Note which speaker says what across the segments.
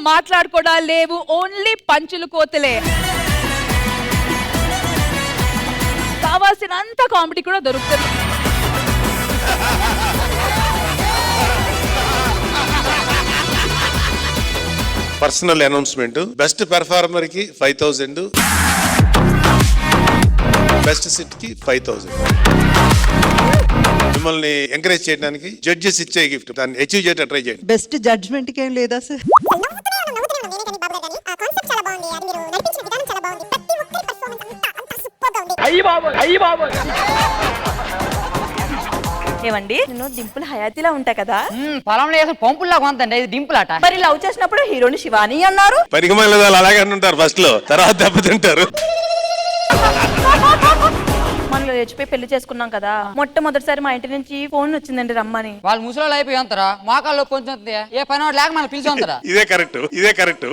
Speaker 1: మాట్లాడుకోవడాలు లేవు, ఓన్లీ పంచులు కోతలే. కావాల్సినంత కామెడీ కూడా దొరుకుతుంది.
Speaker 2: పర్సనల్ అనౌన్స్మెంట్, బెస్ట్ పెర్ఫార్మర్ కి 5000, బెస్ట్ సిట్ కి 5000. మిమ్మల్ని ఎంకరేజ్ చేయడానికి జడ్జెస్ ఇచ్చే గిఫ్ట్, దాన్ని అచీవ్ చేయడానికి ట్రై చేయండి.
Speaker 3: బెస్ట్ జడ్జ్మెంట్ కి ఏం లేదా సార్?
Speaker 4: ఏమండి, నేను డింపుల్ హయాతిలా ఉంటా కదా.
Speaker 5: పొలంలో వేసిన పంపుల్లాగా ఉందండి, ఇది డింపుల్ అట.
Speaker 4: మరి లవ్ చేసినప్పుడు హీరోని శివాని అన్నారు.
Speaker 2: పరిగమల అలాగే అంటుంటారు ఫస్ట్ లో, తర్వాత దెబ్బతింటారు.
Speaker 4: మనం లేచిపోయి పెళ్లి చేసుకున్నాం కదా, మొట్టమొదటిసారి మా ఇంటి నుంచి ఫోన్ వచ్చిందండి రమ్మని.
Speaker 5: వాళ్ళు ముసలి అయిపోయి అంటారా, మోకాల్లో పొంచుతుంది, ఏ పని వాడు లేక మనం పిలిచి ఉంటారా.
Speaker 2: ఇదే కరెక్ట్.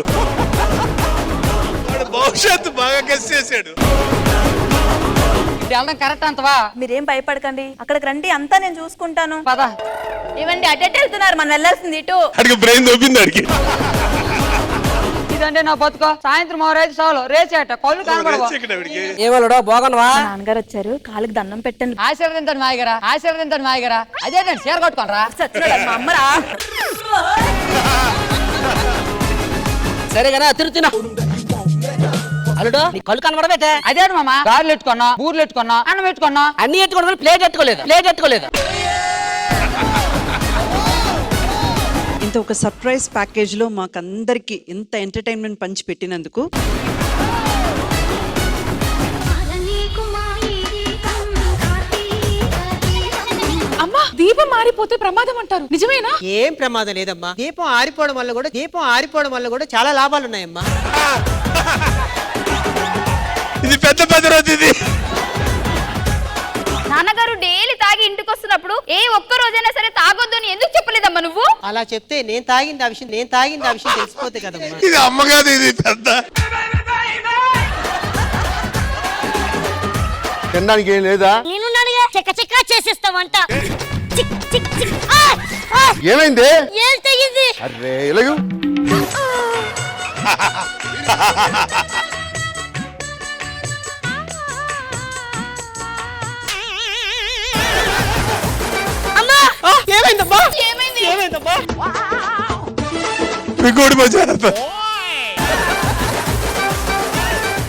Speaker 2: భవిష్యత్తు బాగా గెస్ చేశాడు.
Speaker 5: వెళ్ళడం కరెక్ట్ అంతవా?
Speaker 4: మీరేం భయపడకండి, అక్కడికి రండి, అంతా నేను చూసుకుంటాను.
Speaker 5: పద.
Speaker 4: ఇవ్వండి, అటెట్ వెళ్తున్నారు, మనం వెళ్ళాల్సింది ఇటు.
Speaker 2: అడిగి బ్రెయిన్ దొబ్బింది అడిగి.
Speaker 5: ఇదంటే నా బతుకో, సాయంత్రం 6 చాలు రేసేట కళ్ళు కనబడవా.
Speaker 6: ఏవాళ్ళడో బాగనవా?
Speaker 4: నాన్నగారు వచ్చారు, కాళ్ళకి దండం పెట్టండి.
Speaker 5: ఆశీర్వదించండి మాయగారా. అదేంటండి చీర కట్టుకోనరా.
Speaker 4: సచ్చినోడు మా అమ్మరా.
Speaker 6: సరేగానే తిరుగుతున్నా. అల్లుడో నీ కళ్ళు కనబడబెట్టే.
Speaker 5: అదేంటి మామ, గారెలు ఎట్టుకున్నా, బూర్లు ఎట్టుకున్నా, అన్నం పెట్టుకున్నా,
Speaker 6: అన్ని ఎట్టుకోవడం ప్లేట్ ఎట్టుకోలేదు.
Speaker 3: ఇంత ఒక సర్ప్రైజ్ ప్యాకేజ్ లో మాకందరికి ఇంత ఎంటర్టైన్మెంట్ పంచి పెట్టినందుకు
Speaker 1: అమ్మా, దీపం మారిపోతే ప్రమాదం అంటారు, నిజమేనా?
Speaker 6: ఏం ప్రమాదం లేదమ్మా. దీపం ఆరిపోవడం వల్ల కూడా చాలా లాభాలు ఉన్నాయమ్మా.
Speaker 2: ఇది పెద్ద రోజు ఇది.
Speaker 7: నాన్నగారు డైలీ తాగి ఇంటికి వస్తున్నప్పుడు ఏ ఒక్క రోజైనా సరే తాగొద్దు అని ఎందుకు చెప్పలేదమ్మా నువ్వు?
Speaker 6: అలా చెప్తే నేను తాగింది ఆ విషయం తెలిసిపోతే కదమ్మా.
Speaker 2: ఇది అమ్మ కాదు, ఇది పెద్ద.
Speaker 8: తినడానికి ఏం లేదా?
Speaker 9: నేనున్నానుగా, చెక్క చేసేస్తావంట.
Speaker 8: ఏమైంది?
Speaker 9: ఏం తెగింది?
Speaker 8: అరే ఇలాగ
Speaker 6: ఏమైందమ్మా?
Speaker 2: ఇంకోటి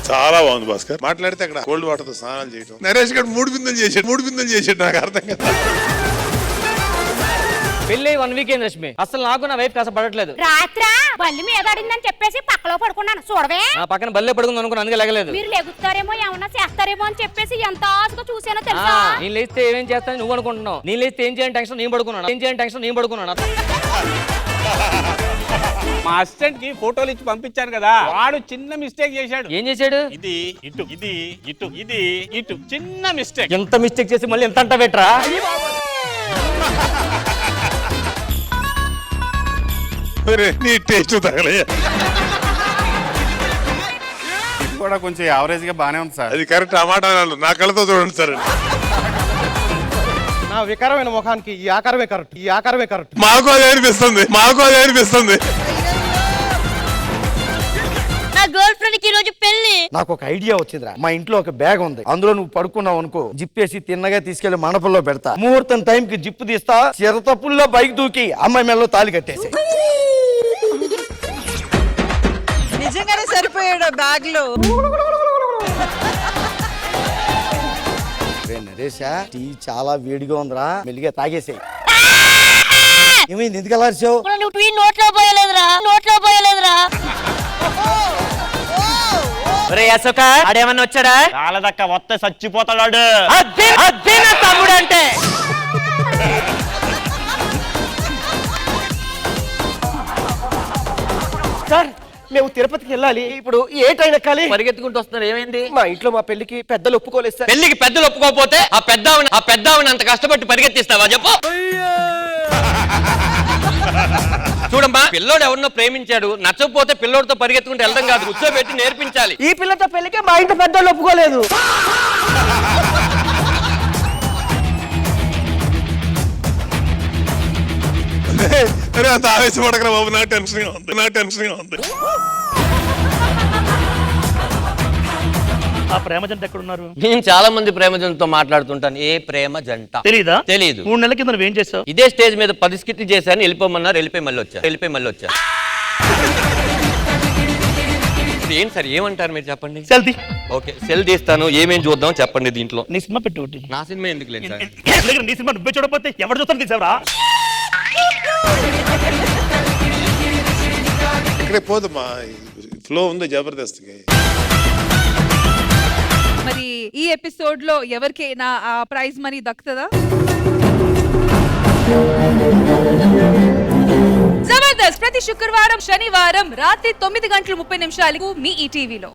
Speaker 2: చాలా బాగుంది భాస్కర్. మాట్లాడితే అక్కడ కోల్డ్ వాటర్ తో స్నానాలు చేయడం. నరేష్ గారు 3 బిందెలు చేసాడు. నాకు అర్థం కదా.
Speaker 6: పెళ్ళి 1 వీక్ అయింది రష్మి, అసలు నాకు నా వైఫ్ కాస్త పడట్లేదు.
Speaker 9: రాత్రా బల్లి మీద ఆడిందని చెప్పేసి పక్కలో పడుకున్నాను చూడవే.
Speaker 6: నా పక్కన బల్లే పడుకుంది అనుకున్నా, అందుకే లెగలేదు.
Speaker 9: మీరు లెగుతారేమో ఏమన్నా చేస్తారేమో అని చెప్పేసి ఎంత ఆశగా చూసానో తెలుసా.
Speaker 6: నేను లేస్తే ఏమేం చేస్తాను నువ్వు అనుకుంటున్నావు, నేను లేస్తే ఏం చేయని టెన్షన్ నేను పడుకున్నాను.
Speaker 10: మా అసిస్టెంట్ కి ఫోటోలు ఇచ్చి పంపించాను కదా, వాడు చిన్న మిస్టేక్ చేశాడు.
Speaker 6: ఏం చేశాడు?
Speaker 10: ఇది ఇటు చిన్న మిస్టేక్.
Speaker 6: ఎంత మిస్టేక్ చేసి మళ్ళీ ఎంత అంట పెట్టరా?
Speaker 2: నీ టేస్ట్ తగలే.
Speaker 10: ఇది కూడా కొంచెం యావరేజ్ గా బానే ఉంది సార్.
Speaker 2: అది కరెక్ట్. ఆ మాట నా కళ్ళతో చూడండి సార్.
Speaker 8: నా వికారమైన ముఖానికి ఈ ఆకారమే కరెక్ట్.
Speaker 2: మాకు అదే అనిపిస్తుంది.
Speaker 9: నా గర్ల్ ఫ్రెండ్ కి ఈ రోజు పెళ్లి.
Speaker 8: నాకు ఒక ఐడియా వచ్చిందిరా. మా ఇంట్లో ఒక బ్యాగ్ ఉంది, అందులో నువ్వు పడుకున్నావు అనుకో, జిప్పేసి తిన్నగా తీసుకెళ్లి మండపంలో పెడతా. ముహూర్తం టైం కి జిప్పు తీస్తా, చిరతపుల్లో బైక్ దూకి అమ్మాయి మెల్లో తాళి కట్టేసి.
Speaker 3: నిజంగానే సరిపోయాడు బ్యాగ్ లో.
Speaker 8: నరేషా, టీ చాలా వేడిగా ఉందిరా, మెల్లిగా తాగేసాయి. ఏమైంది, ఎందుకు అలా అరిచావు?
Speaker 9: నువ్వు టీ నోట్లో పోయలేదురా.
Speaker 6: ఆడేమన్నా వచ్చాడా?
Speaker 10: చాలదక్క వస్తే చచ్చిపోతాడు.
Speaker 6: అదే నా తమ్ముడు అంటే. సార్, మేము తిరుపతికి వెళ్ళాలి, ఇప్పుడు ఏ ట్రైన్ ఎక్కాలి? పరిగెత్తుకుంటూ వస్తున్నారు, ఏమైంది? మా ఇంట్లో మా పెళ్లికి పెద్దలు ఒప్పుకోలేదు సార్.
Speaker 5: పెళ్లికి పెద్దలు ఒప్పుకోకపోతే ఆ పెద్దావిని అంత కష్టపడి పరిగెత్తిస్తావా చెప్పు? చూడమ్మా, పిల్లోడు ఎవరినో ప్రేమించాడు, నచ్చకపోతే పిల్లోడితో పరిగెత్తుకుంటూ వెళ్ళడం కాదు, కూర్చోబెట్టి నేర్పించాలి.
Speaker 6: ఈ పిల్లతో పెళ్లికి మా ఇంట్లో పెద్దలు ఒప్పుకోలేదు.
Speaker 2: అరే అంత ఆవేశపడకరా బాబు, నా టెన్షన్ గా ఉంది.
Speaker 11: ఆ ప్రేమ జంట ఎక్కడున్నారు?
Speaker 5: నేను చాలా మంది ప్రేమ జంటతో మాట్లాడుతుంటాను. ఏ ప్రేమ జంట
Speaker 11: తెలీదా?
Speaker 5: తెలీదు.
Speaker 11: 3 నెలల కింద నువ్వేం చేసావు?
Speaker 5: ఇదే స్టేజ్ మీద 10 స్కిట్లు చేశాను, వెళ్ళిపోమన్నారు, వెళ్ళిపోయి మళ్ళీ వచ్చా. ఏంటి సార్, ఏమంటారు మీరు చెప్పండి?
Speaker 11: సెల్ఫీ.
Speaker 5: ఓకే, సెల్ తీస్తాను, ఏమేం చూద్దాం చెప్పండి దీంట్లో.
Speaker 11: నీ సినిమా పెట్టు ఒకటి.
Speaker 5: నా సినిమా ఎందుకు లేదు సార్?
Speaker 11: నీ సినిమా నువ్వే చూడకపోతే ఎవరు చూస్తాను తీసావరా?
Speaker 2: ఇక్కడే పోదమ్మా, ఫ్లో ఉంది జబర్దస్త్కి.
Speaker 1: మరి ఈ ఎపిసోడ్ లో ఎవరికైనా ఆ ప్రైజ్ మనీ దక్కుతుందా? జబర్దస్త్ ప్రతి శుక్రవారం, శనివారం రాత్రి 9:30 మీ ఈటీవీలో.